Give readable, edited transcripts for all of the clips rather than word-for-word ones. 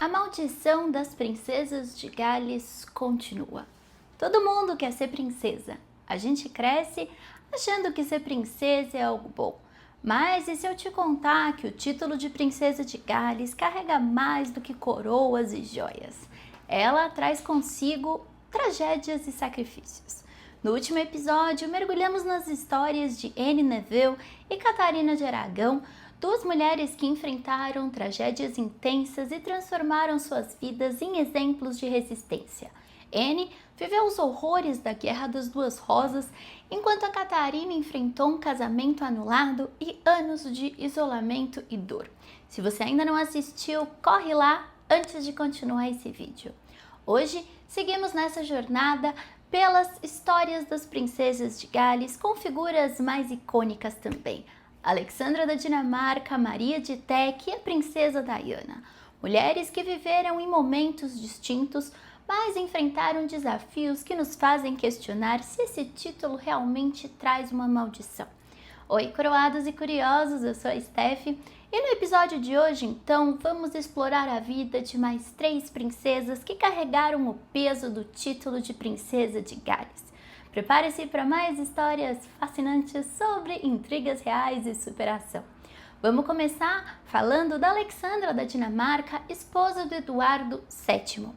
A maldição das princesas de Gales continua. Todo mundo quer ser princesa. A gente cresce achando que ser princesa é algo bom. Mas e se eu te contar que o título de princesa de Gales carrega mais do que coroas e joias? Ela traz consigo tragédias e sacrifícios. No último episódio, mergulhamos nas histórias de Anne Neville e Catarina de Aragão, duas mulheres que enfrentaram tragédias intensas e transformaram suas vidas em exemplos de resistência. Anne viveu os horrores da Guerra das Duas Rosas, enquanto a Catarina enfrentou um casamento anulado e anos de isolamento e dor. Se você ainda não assistiu, corre lá antes de continuar esse vídeo. Hoje, seguimos nessa jornada pelas histórias das princesas de Gales, com figuras mais icônicas também. Alexandra da Dinamarca, Maria de Teck e a princesa Diana. Mulheres que viveram em momentos distintos, mas enfrentaram desafios que nos fazem questionar se esse título realmente traz uma maldição. Oi, coroados e curiosos, eu sou a Steph e no episódio de hoje, então, vamos explorar a vida de mais 3 princesas que carregaram o peso do título de princesa de Gales. Prepare-se para mais histórias fascinantes sobre intrigas reais e superação. Vamos começar falando da Alexandra da Dinamarca, esposa do Eduardo VII.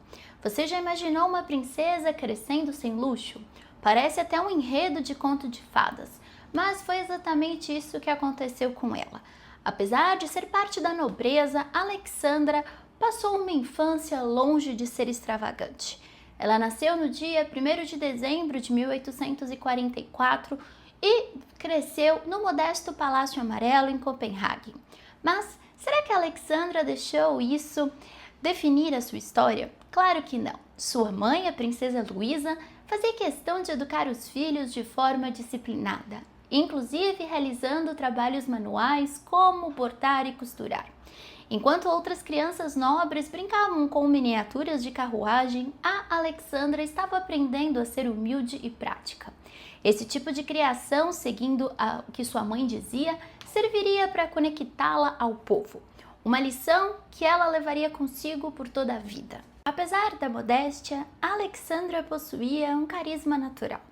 Você já imaginou uma princesa crescendo sem luxo? Parece até um enredo de conto de fadas, mas foi exatamente isso que aconteceu com ela. Apesar de ser parte da nobreza, Alexandra passou uma infância longe de ser extravagante. Ela nasceu no dia 1º de dezembro de 1844 e cresceu no modesto Palácio Amarelo em Copenhague. Mas será que Alexandra deixou isso definir a sua história? Claro que não. Sua mãe, a princesa Luísa, fazia questão de educar os filhos de forma disciplinada, inclusive realizando trabalhos manuais como bordar e costurar. Enquanto outras crianças nobres brincavam com miniaturas de carruagem, a Alexandra estava aprendendo a ser humilde e prática. Esse tipo de criação, seguindo o que sua mãe dizia, serviria para conectá-la ao povo. Uma lição que ela levaria consigo por toda a vida. Apesar da modéstia, Alexandra possuía um carisma natural.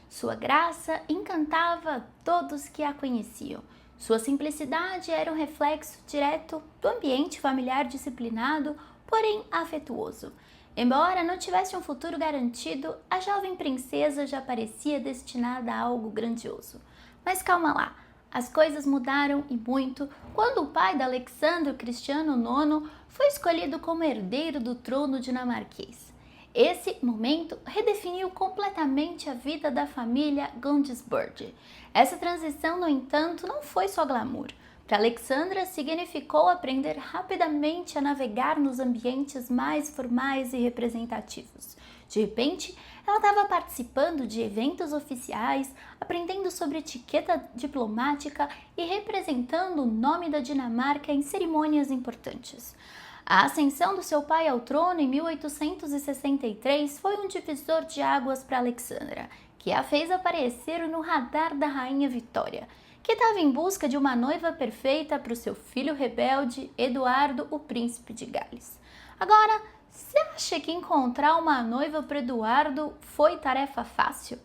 Sua graça encantava todos que a conheciam. Sua simplicidade era um reflexo direto do ambiente familiar disciplinado, porém afetuoso. Embora não tivesse um futuro garantido, a jovem princesa já parecia destinada a algo grandioso. Mas calma lá, as coisas mudaram e muito quando o pai de Alexandre, Cristiano IX, foi escolhido como herdeiro do trono dinamarquês. Esse momento redefiniu completamente a vida da família Gundsburg. Essa transição, no entanto, não foi só glamour. Para Alexandra, significou aprender rapidamente a navegar nos ambientes mais formais e representativos. De repente, ela estava participando de eventos oficiais, aprendendo sobre etiqueta diplomática e representando o nome da Dinamarca em cerimônias importantes. A ascensão do seu pai ao trono em 1863 foi um divisor de águas para Alexandra, que a fez aparecer no radar da rainha Vitória, que estava em busca de uma noiva perfeita para o seu filho rebelde, Eduardo, o príncipe de Gales. Agora, você acha que encontrar uma noiva para Eduardo foi tarefa fácil?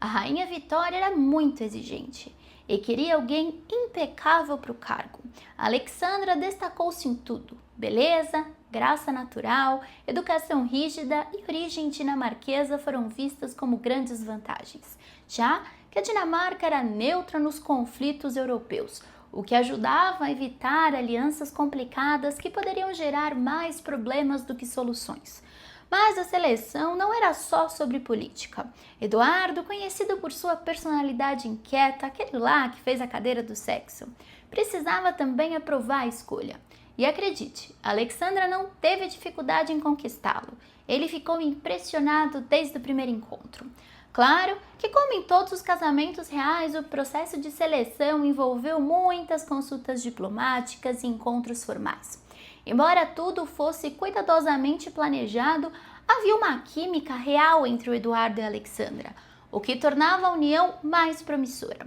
A rainha Vitória era muito exigente e queria alguém impecável para o cargo. Alexandra destacou-se em tudo: beleza, graça natural, educação rígida e origem dinamarquesa foram vistas como grandes vantagens, já que a Dinamarca era neutra nos conflitos europeus, o que ajudava a evitar alianças complicadas que poderiam gerar mais problemas do que soluções. Mas a seleção não era só sobre política. Eduardo, conhecido por sua personalidade inquieta, aquele lá que fez a cadeira do sexo, precisava também aprovar a escolha. E acredite, Alexandra não teve dificuldade em conquistá-lo. Ele ficou impressionado desde o primeiro encontro. Claro que, como em todos os casamentos reais, o processo de seleção envolveu muitas consultas diplomáticas e encontros formais. Embora tudo fosse cuidadosamente planejado, havia uma química real entre o Eduardo e a Alexandra, o que tornava a união mais promissora.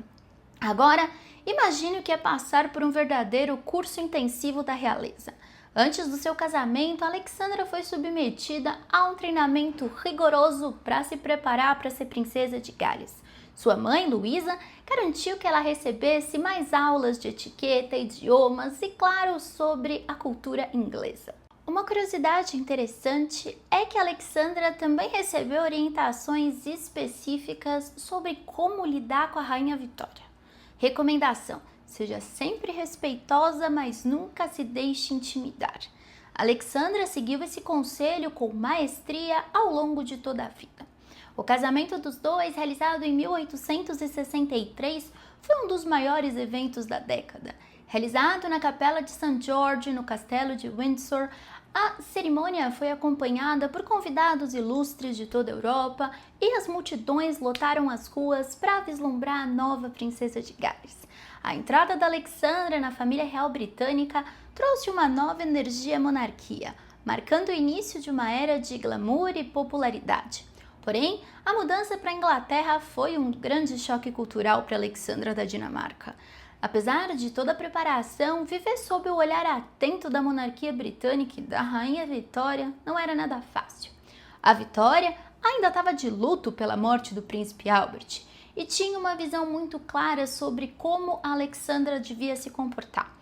Agora, imagine o que é passar por um verdadeiro curso intensivo da realeza. Antes do seu casamento, Alexandra foi submetida a um treinamento rigoroso para se preparar para ser princesa de Gales. Sua mãe, Luísa, garantiu que ela recebesse mais aulas de etiqueta, idiomas e, claro, sobre a cultura inglesa. Uma curiosidade interessante é que Alexandra também recebeu orientações específicas sobre como lidar com a Rainha Vitória. Recomendação: seja sempre respeitosa, mas nunca se deixe intimidar. Alexandra seguiu esse conselho com maestria ao longo de toda a vida. O casamento dos dois, realizado em 1863, foi um dos maiores eventos da década. Realizado na Capela de St. George, no Castelo de Windsor, a cerimônia foi acompanhada por convidados ilustres de toda a Europa e as multidões lotaram as ruas para vislumbrar a nova princesa de Gales. A entrada da Alexandra na família real britânica trouxe uma nova energia à monarquia, marcando o início de uma era de glamour e popularidade. Porém, a mudança para a Inglaterra foi um grande choque cultural para Alexandra da Dinamarca. Apesar de toda a preparação, viver sob o olhar atento da monarquia britânica e da Rainha Vitória não era nada fácil. A Vitória ainda estava de luto pela morte do príncipe Albert e tinha uma visão muito clara sobre como a Alexandra devia se comportar.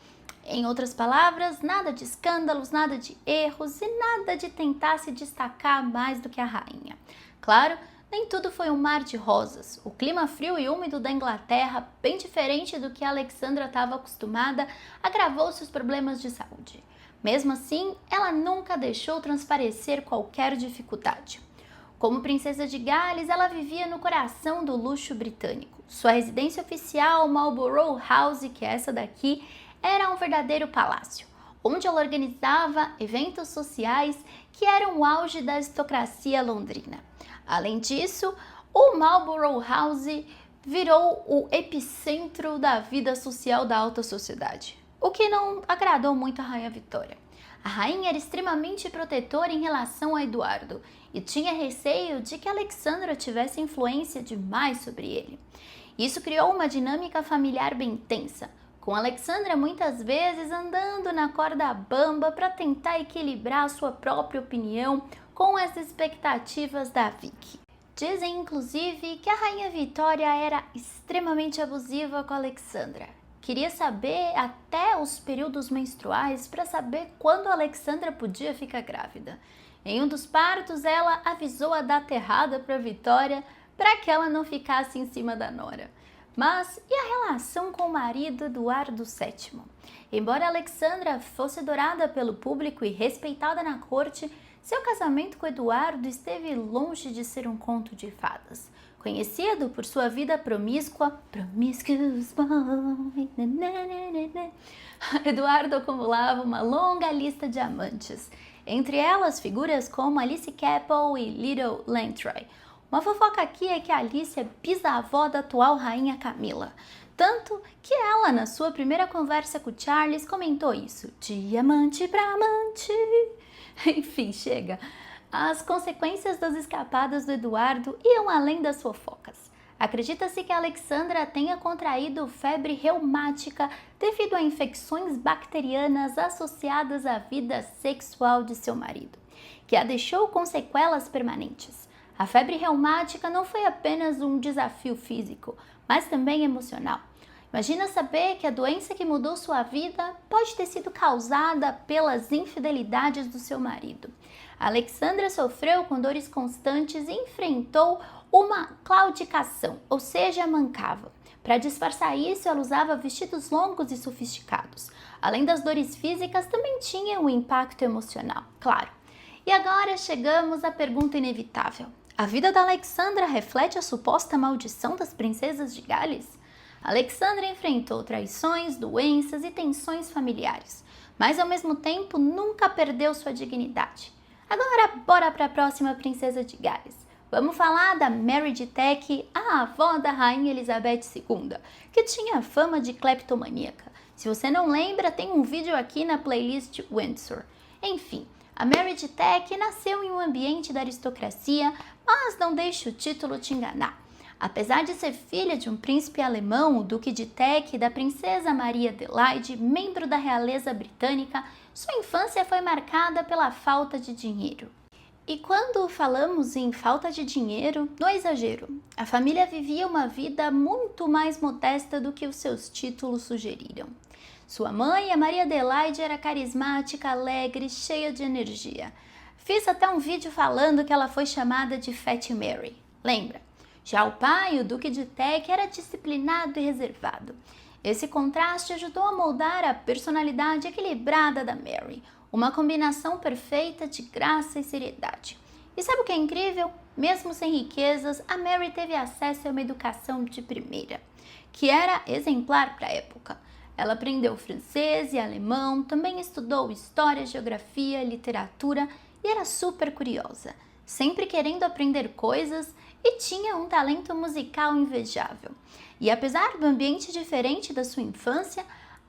Em outras palavras, nada de escândalos, nada de erros e nada de tentar se destacar mais do que a rainha. Claro, nem tudo foi um mar de rosas. O clima frio e úmido da Inglaterra, bem diferente do que a Alexandra estava acostumada, agravou seus problemas de saúde. Mesmo assim, ela nunca deixou transparecer qualquer dificuldade. Como princesa de Gales, ela vivia no coração do luxo britânico. Sua residência oficial, Marlborough House, que é essa daqui, era um verdadeiro palácio, onde ela organizava eventos sociais que eram o auge da aristocracia londrina. Além disso, o Marlborough House virou o epicentro da vida social da alta sociedade, o que não agradou muito a Rainha Vitória. A rainha era extremamente protetora em relação a Eduardo e tinha receio de que Alexandra tivesse influência demais sobre ele. Isso criou uma dinâmica familiar bem tensa, com Alexandra muitas vezes andando na corda bamba para tentar equilibrar sua própria opinião com as expectativas da Vicky. Dizem inclusive que a Rainha Vitória era extremamente abusiva com Alexandra. Queria saber até os períodos menstruais para saber quando Alexandra podia ficar grávida. Em um dos partos, ela avisou a data errada para Vitória para que ela não ficasse em cima da nora. Mas e a relação com o marido Eduardo VII? Embora Alexandra fosse adorada pelo público e respeitada na corte, seu casamento com Eduardo esteve longe de ser um conto de fadas. Conhecido por sua vida promíscua, Promiscuous Boy, Eduardo acumulava uma longa lista de amantes, entre elas figuras como Alice Capel e Little Lantroy. Uma fofoca aqui é que a Alice é bisavó da atual rainha Camila, tanto que ela, na sua primeira conversa com Charles, comentou isso, de amante para amante. Enfim, chega. As consequências das escapadas do Eduardo iam além das fofocas. Acredita-se que Alexandra tenha contraído febre reumática devido a infecções bacterianas associadas à vida sexual de seu marido, que a deixou com sequelas permanentes. A febre reumática não foi apenas um desafio físico, mas também emocional. Imagina saber que a doença que mudou sua vida pode ter sido causada pelas infidelidades do seu marido. Alexandra sofreu com dores constantes e enfrentou uma claudicação, ou seja, mancava. Para disfarçar isso, ela usava vestidos longos e sofisticados. Além das dores físicas, também tinha um impacto emocional, claro. E agora chegamos à pergunta inevitável. A vida da Alexandra reflete a suposta maldição das princesas de Gales? Alexandra enfrentou traições, doenças e tensões familiares, mas ao mesmo tempo nunca perdeu sua dignidade. Agora bora para a próxima princesa de Gales. Vamos falar da Mary de Teck, a avó da rainha Elizabeth II, que tinha fama de cleptomaníaca. Se você não lembra, tem um vídeo aqui na playlist Windsor. Enfim, a Mary de Teck nasceu em um ambiente da aristocracia, mas não deixe o título te enganar. Apesar de ser filha de um príncipe alemão, o Duque de Teck, e da princesa Maria Adelaide, membro da realeza britânica, sua infância foi marcada pela falta de dinheiro. E quando falamos em falta de dinheiro, não é exagero. A família vivia uma vida muito mais modesta do que os seus títulos sugeriram. Sua mãe, a Maria Adelaide, era carismática, alegre, cheia de energia. Fiz até um vídeo falando que ela foi chamada de Fat Mary. Lembra? Já o pai, o Duque de Teck, era disciplinado e reservado. Esse contraste ajudou a moldar a personalidade equilibrada da Mary, uma combinação perfeita de graça e seriedade. E sabe o que é incrível? Mesmo sem riquezas, a Mary teve acesso a uma educação de primeira, que era exemplar para a época. Ela aprendeu francês e alemão, também estudou história, geografia, literatura e era super curiosa, sempre querendo aprender coisas e tinha um talento musical invejável. E apesar do ambiente diferente da sua infância,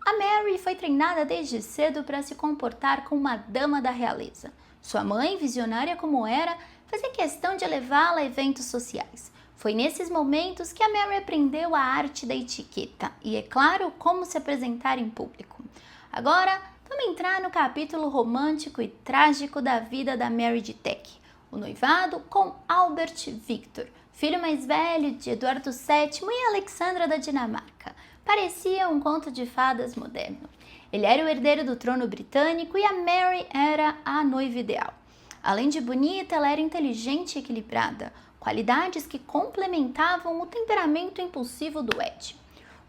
a Mary foi treinada desde cedo para se comportar como uma dama da realeza. Sua mãe, visionária como era, fazia questão de levá-la a eventos sociais. Foi nesses momentos que a Mary aprendeu a arte da etiqueta e, é claro, como se apresentar em público. Agora, vamos entrar no capítulo romântico e trágico da vida da Mary de Teck, o noivado com Albert Victor, filho mais velho de Eduardo VII e Alexandra da Dinamarca. Parecia um conto de fadas moderno. Ele era o herdeiro do trono britânico e a Mary era a noiva ideal. Além de bonita, ela era inteligente e equilibrada, qualidades que complementavam o temperamento impulsivo do Ed.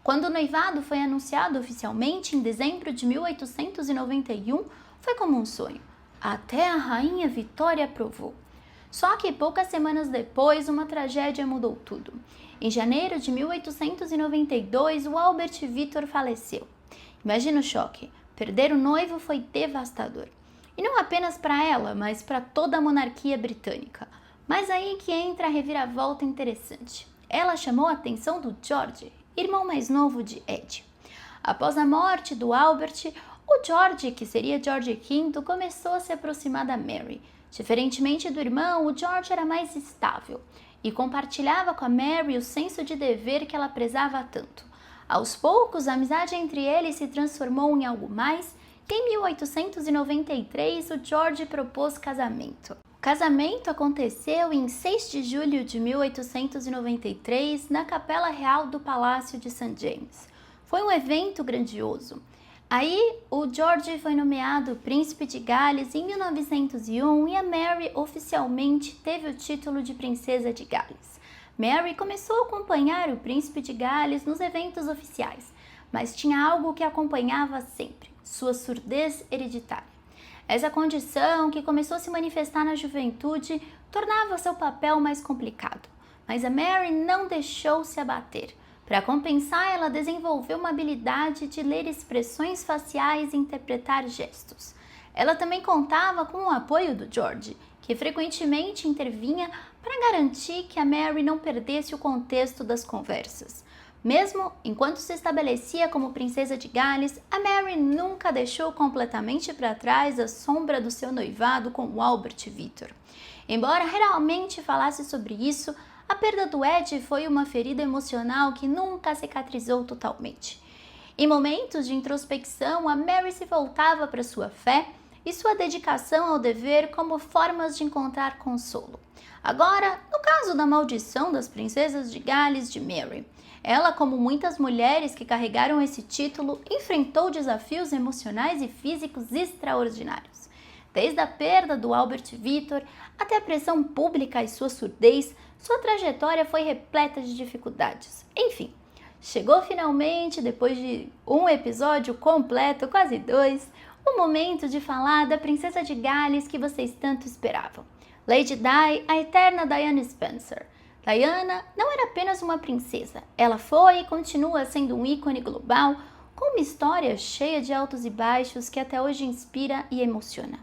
Quando o noivado foi anunciado oficialmente em dezembro de 1891, foi como um sonho. Até a rainha Vitória aprovou. Só que poucas semanas depois, uma tragédia mudou tudo. Em janeiro de 1892, o Albert Victor faleceu. Imagina o choque. Perder o noivo foi devastador. E não apenas para ela, mas para toda a monarquia britânica. Mas aí que entra a reviravolta interessante. Ela chamou a atenção do George, irmão mais novo de Ed. Após a morte do Albert, o George, que seria George V, começou a se aproximar da Mary. Diferentemente do irmão, o George era mais estável e compartilhava com a Mary o senso de dever que ela prezava tanto. Aos poucos, a amizade entre eles se transformou em algo mais e em 1893 o George propôs casamento. O casamento aconteceu em 6 de julho de 1893 na Capela Real do Palácio de St. James. Foi um evento grandioso. Aí, o George foi nomeado Príncipe de Gales em 1901 e a Mary oficialmente teve o título de Princesa de Gales. Mary começou a acompanhar o Príncipe de Gales nos eventos oficiais, mas tinha algo que acompanhava sempre: sua surdez hereditária. Essa condição, que começou a se manifestar na juventude, tornava seu papel mais complicado. Mas a Mary não deixou se abater. Para compensar, ela desenvolveu uma habilidade de ler expressões faciais e interpretar gestos. Ela também contava com o apoio do George, que frequentemente intervinha para garantir que a Mary não perdesse o contexto das conversas. Mesmo enquanto se estabelecia como princesa de Gales, a Mary nunca deixou completamente para trás a sombra do seu noivado com o Albert Victor. Embora raramente falasse sobre isso, a perda do Ed foi uma ferida emocional que nunca cicatrizou totalmente. Em momentos de introspecção, a Mary se voltava para sua fé e sua dedicação ao dever como formas de encontrar consolo. Agora, no caso da maldição das princesas de Gales de Mary, ela, como muitas mulheres que carregaram esse título, enfrentou desafios emocionais e físicos extraordinários. Desde a perda do Albert Victor até a pressão pública e sua surdez, sua trajetória foi repleta de dificuldades. Enfim, chegou finalmente, depois de um episódio completo, quase 2, o momento de falar da princesa de Gales que vocês tanto esperavam. Lady Di, a eterna Diana Spencer. Diana não era apenas uma princesa, ela foi e continua sendo um ícone global, com uma história cheia de altos e baixos que até hoje inspira e emociona.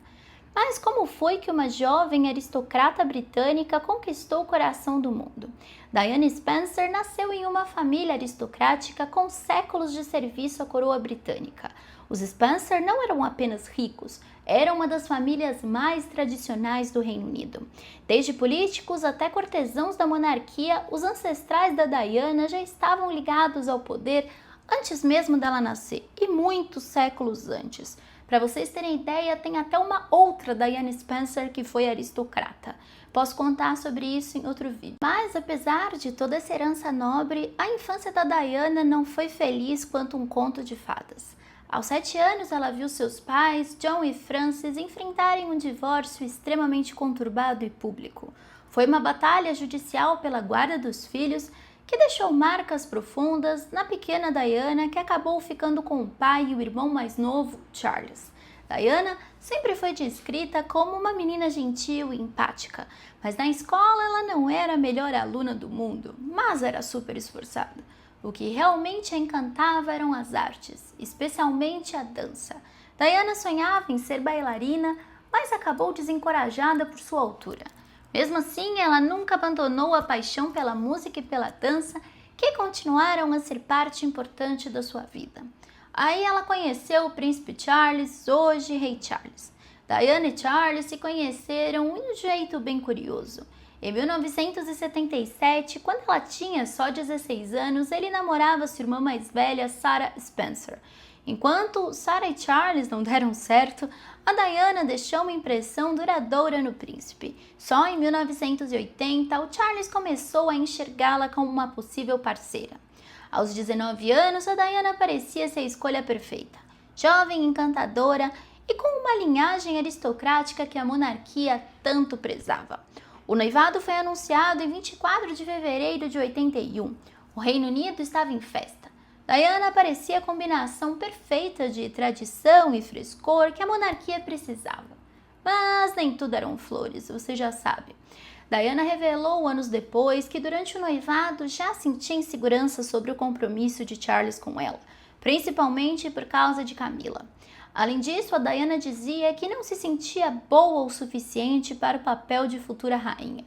Mas como foi que uma jovem aristocrata britânica conquistou o coração do mundo? Diana Spencer nasceu em uma família aristocrática com séculos de serviço à coroa britânica. Os Spencer não eram apenas ricos, eram uma das famílias mais tradicionais do Reino Unido. Desde políticos até cortesãos da monarquia, os ancestrais da Diana já estavam ligados ao poder antes mesmo dela nascer, e muitos séculos antes. Para vocês terem ideia, tem até uma outra Diana Spencer que foi aristocrata. Posso contar sobre isso em outro vídeo. Mas apesar de toda essa herança nobre, a infância da Diana não foi feliz quanto um conto de fadas. Aos 7 anos, ela viu seus pais, John e Frances, enfrentarem um divórcio extremamente conturbado e público. Foi uma batalha judicial pela guarda dos filhos que deixou marcas profundas na pequena Diana, que acabou ficando com o pai e o irmão mais novo, Charles. Diana sempre foi descrita como uma menina gentil e empática, mas na escola ela não era a melhor aluna do mundo, mas era super esforçada. O que realmente a encantava eram as artes, especialmente a dança. Diana sonhava em ser bailarina, mas acabou desencorajada por sua altura. Mesmo assim, ela nunca abandonou a paixão pela música e pela dança, que continuaram a ser parte importante da sua vida. Aí ela conheceu o príncipe Charles, hoje rei Charles. Diana e Charles se conheceram de um jeito bem curioso. Em 1977, quando ela tinha só 16 anos, ele namorava sua irmã mais velha, Sarah Spencer. Enquanto Sarah e Charles não deram certo, a Diana deixou uma impressão duradoura no príncipe. Só em 1980, o Charles começou a enxergá-la como uma possível parceira. Aos 19 anos, a Diana parecia ser a escolha perfeita. Jovem, encantadora e com uma linhagem aristocrática que a monarquia tanto prezava. O noivado foi anunciado em 24 de fevereiro de 81. O Reino Unido estava em festa. Diana parecia a combinação perfeita de tradição e frescor que a monarquia precisava. Mas nem tudo eram flores, você já sabe. Diana revelou anos depois que durante o noivado já sentia insegurança sobre o compromisso de Charles com ela, principalmente por causa de Camila. Além disso, a Diana dizia que não se sentia boa o suficiente para o papel de futura rainha.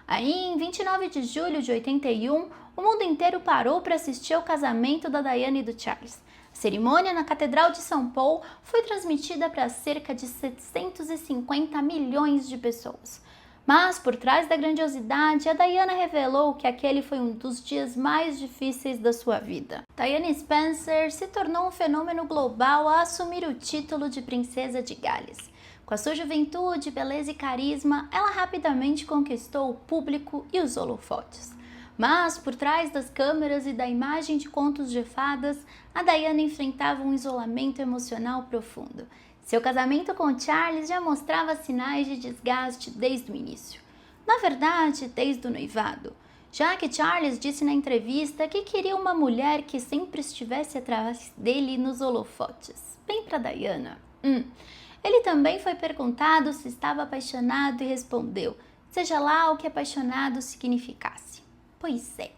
Aí, em 29 de julho de 81, o mundo inteiro parou para assistir ao casamento da Diana e do Charles. A cerimônia na Catedral de São Paulo foi transmitida para cerca de 750 milhões de pessoas. Mas, por trás da grandiosidade, a Diana revelou que aquele foi um dos dias mais difíceis da sua vida. Diana Spencer se tornou um fenômeno global a assumir o título de Princesa de Gales. Com a sua juventude, beleza e carisma, ela rapidamente conquistou o público e os holofotes. Mas, por trás das câmeras e da imagem de contos de fadas, a Diana enfrentava um isolamento emocional profundo. Seu casamento com Charles já mostrava sinais de desgaste desde o início. Na verdade, desde o noivado, já que Charles disse na entrevista que queria uma mulher que sempre estivesse atrás dele nos holofotes. Bem para Diana. Ele também foi perguntado se estava apaixonado e respondeu, seja lá o que apaixonado significasse. Pois é.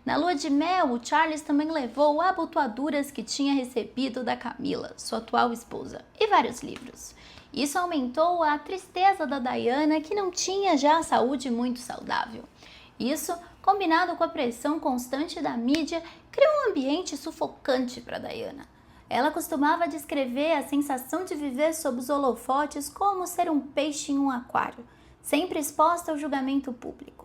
Na lua de mel, o Charles também levou abotoaduras que tinha recebido da Camila, sua atual esposa, e vários livros. Isso aumentou a tristeza da Diana, que não tinha já a saúde muito saudável. Isso, combinado com a pressão constante da mídia, criou um ambiente sufocante para Diana. Ela costumava descrever a sensação de viver sob os holofotes como ser um peixe em um aquário, sempre exposta ao julgamento público.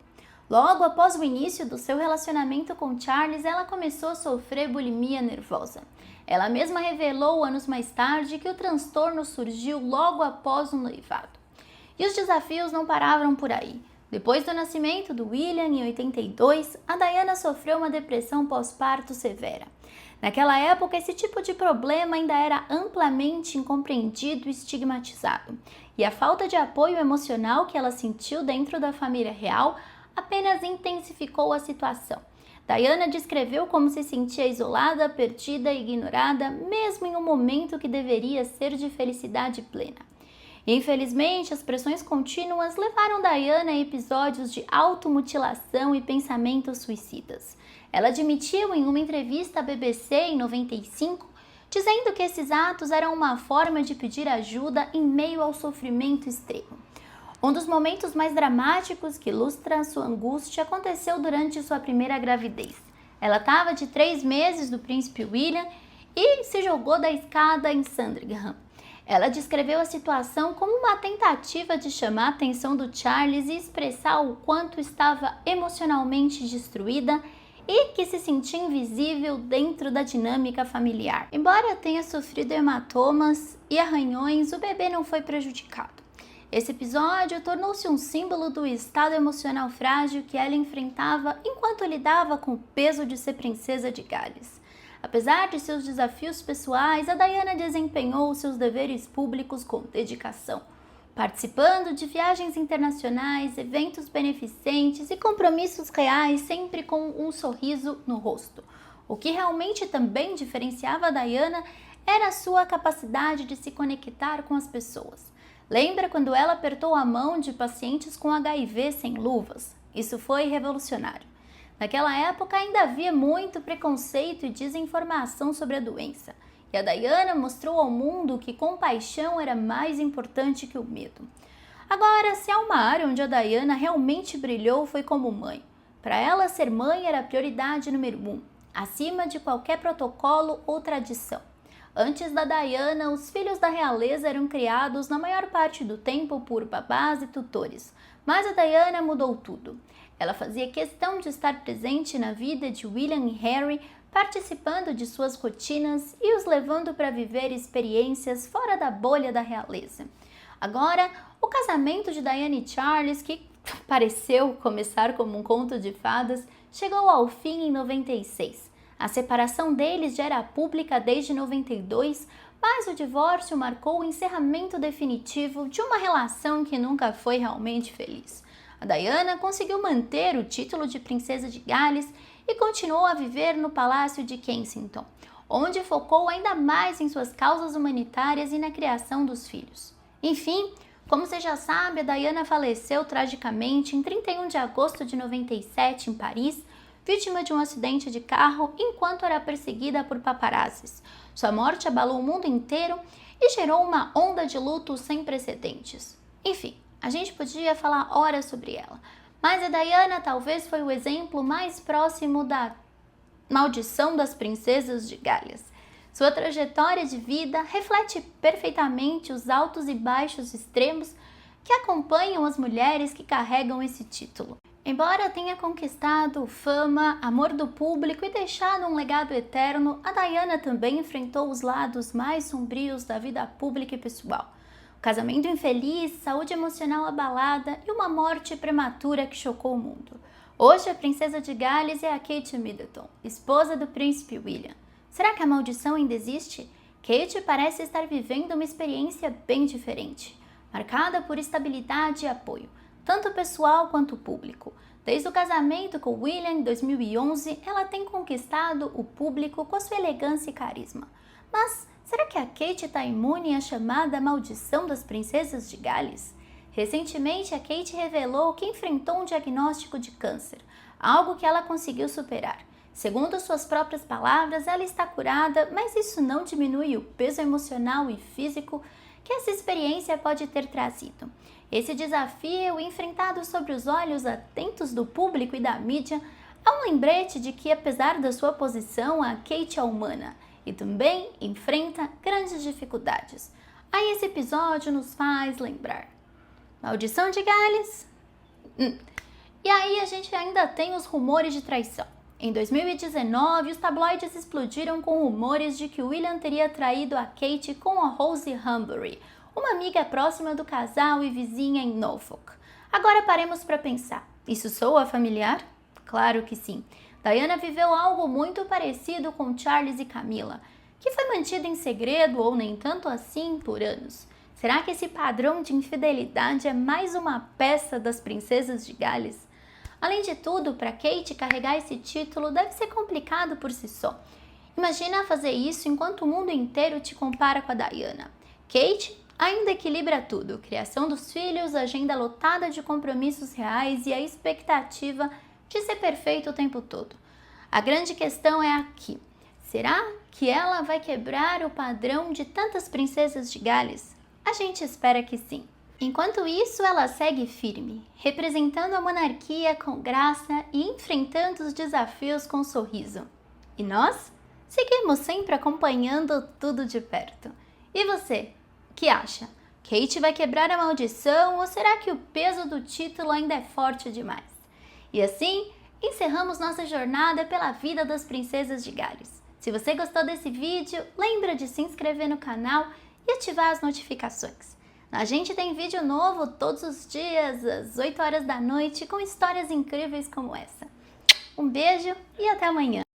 Logo após o início do seu relacionamento com Charles, ela começou a sofrer bulimia nervosa. Ela mesma revelou anos mais tarde que o transtorno surgiu logo após o noivado. E os desafios não paravam por aí. Depois do nascimento do William, em 82, a Diana sofreu uma depressão pós-parto severa. Naquela época, esse tipo de problema ainda era amplamente incompreendido e estigmatizado. E a falta de apoio emocional que ela sentiu dentro da família real apenas intensificou a situação. Diana descreveu como se sentia isolada, perdida e ignorada, mesmo em um momento que deveria ser de felicidade plena. Infelizmente, as pressões contínuas levaram Diana a episódios de automutilação e pensamentos suicidas. Ela admitiu em uma entrevista à BBC em 95, dizendo que esses atos eram uma forma de pedir ajuda em meio ao sofrimento extremo. Um dos momentos mais dramáticos que ilustra sua angústia aconteceu durante sua primeira gravidez. Ela estava de 3 meses do príncipe William e se jogou da escada em Sandringham. Ela descreveu a situação como uma tentativa de chamar a atenção do Charles e expressar o quanto estava emocionalmente destruída e que se sentia invisível dentro da dinâmica familiar. Embora tenha sofrido hematomas e arranhões, o bebê não foi prejudicado. Esse episódio tornou-se um símbolo do estado emocional frágil que ela enfrentava enquanto lidava com o peso de ser princesa de Gales. Apesar de seus desafios pessoais, a Diana desempenhou seus deveres públicos com dedicação, participando de viagens internacionais, eventos beneficentes e compromissos reais, sempre com um sorriso no rosto. O que realmente também diferenciava a Diana era a sua capacidade de se conectar com as pessoas. Lembra quando ela apertou a mão de pacientes com HIV sem luvas? Isso foi revolucionário. Naquela época ainda havia muito preconceito e desinformação sobre a doença. E a Diana mostrou ao mundo que compaixão era mais importante que o medo. Agora, se há uma área onde a Diana realmente brilhou foi como mãe. Para ela, ser mãe era a prioridade número 1, acima de qualquer protocolo ou tradição. Antes da Diana, os filhos da realeza eram criados na maior parte do tempo por babás e tutores, mas a Diana mudou tudo. Ela fazia questão de estar presente na vida de William e Harry, participando de suas rotinas e os levando para viver experiências fora da bolha da realeza. Agora, o casamento de Diana e Charles, que pareceu começar como um conto de fadas, chegou ao fim em 96. A separação deles já era pública desde 92, mas o divórcio marcou o encerramento definitivo de uma relação que nunca foi realmente feliz. A Diana conseguiu manter o título de princesa de Gales e continuou a viver no Palácio de Kensington, onde focou ainda mais em suas causas humanitárias e na criação dos filhos. Enfim, como você já sabe, a Diana faleceu tragicamente em 31 de agosto de 97 em Paris, vítima de um acidente de carro enquanto era perseguida por paparazzis. Sua morte abalou o mundo inteiro e gerou uma onda de luto sem precedentes. Enfim, a gente podia falar horas sobre ela, mas a Diana talvez foi o exemplo mais próximo da maldição das princesas de Gales. Sua trajetória de vida reflete perfeitamente os altos e baixos extremos que acompanham as mulheres que carregam esse título. Embora tenha conquistado fama, amor do público e deixado um legado eterno, a Diana também enfrentou os lados mais sombrios da vida pública e pessoal. O casamento infeliz, saúde emocional abalada e uma morte prematura que chocou o mundo. Hoje a princesa de Gales é a Kate Middleton, esposa do príncipe William. Será que a maldição ainda existe? Kate parece estar vivendo uma experiência bem diferente, marcada por estabilidade e apoio, tanto pessoal quanto público. Desde o casamento com William em 2011, ela tem conquistado o público com sua elegância e carisma. Mas será que a Kate está imune à chamada maldição das princesas de Gales? Recentemente, a Kate revelou que enfrentou um diagnóstico de câncer, algo que ela conseguiu superar. Segundo suas próprias palavras, ela está curada, mas isso não diminui o peso emocional e físico que essa experiência pode ter trazido. Esse desafio, enfrentado sob os olhos atentos do público e da mídia, é um lembrete de que, apesar da sua posição, a Kate é humana e também enfrenta grandes dificuldades. Aí esse episódio nos faz lembrar. Maldição de Gales? E aí a gente ainda tem os rumores de traição. Em 2019, os tabloides explodiram com rumores de que William teria traído a Kate com a Rose Humbury, uma amiga próxima do casal e vizinha em Norfolk. Agora paremos para pensar. Isso soa familiar? Claro que sim. Diana viveu algo muito parecido com Charles e Camilla, que foi mantido em segredo ou nem tanto assim por anos. Será que esse padrão de infidelidade é mais uma peça das princesas de Gales? Além de tudo, para Kate carregar esse título deve ser complicado por si só. Imagina fazer isso enquanto o mundo inteiro te compara com a Diana. Kate ainda equilibra tudo, criação dos filhos, agenda lotada de compromissos reais e a expectativa de ser perfeito o tempo todo. A grande questão é aqui. Será que ela vai quebrar o padrão de tantas princesas de Gales? A gente espera que sim. Enquanto isso, ela segue firme, representando a monarquia com graça e enfrentando os desafios com sorriso. E nós? Seguimos sempre acompanhando tudo de perto. E você? O que acha? Kate vai quebrar a maldição ou será que o peso do título ainda é forte demais? E assim, encerramos nossa jornada pela vida das princesas de Gales. Se você gostou desse vídeo, lembra de se inscrever no canal e ativar as notificações. A gente tem vídeo novo todos os dias, às 8 horas da noite, com histórias incríveis como essa. Um beijo e até amanhã!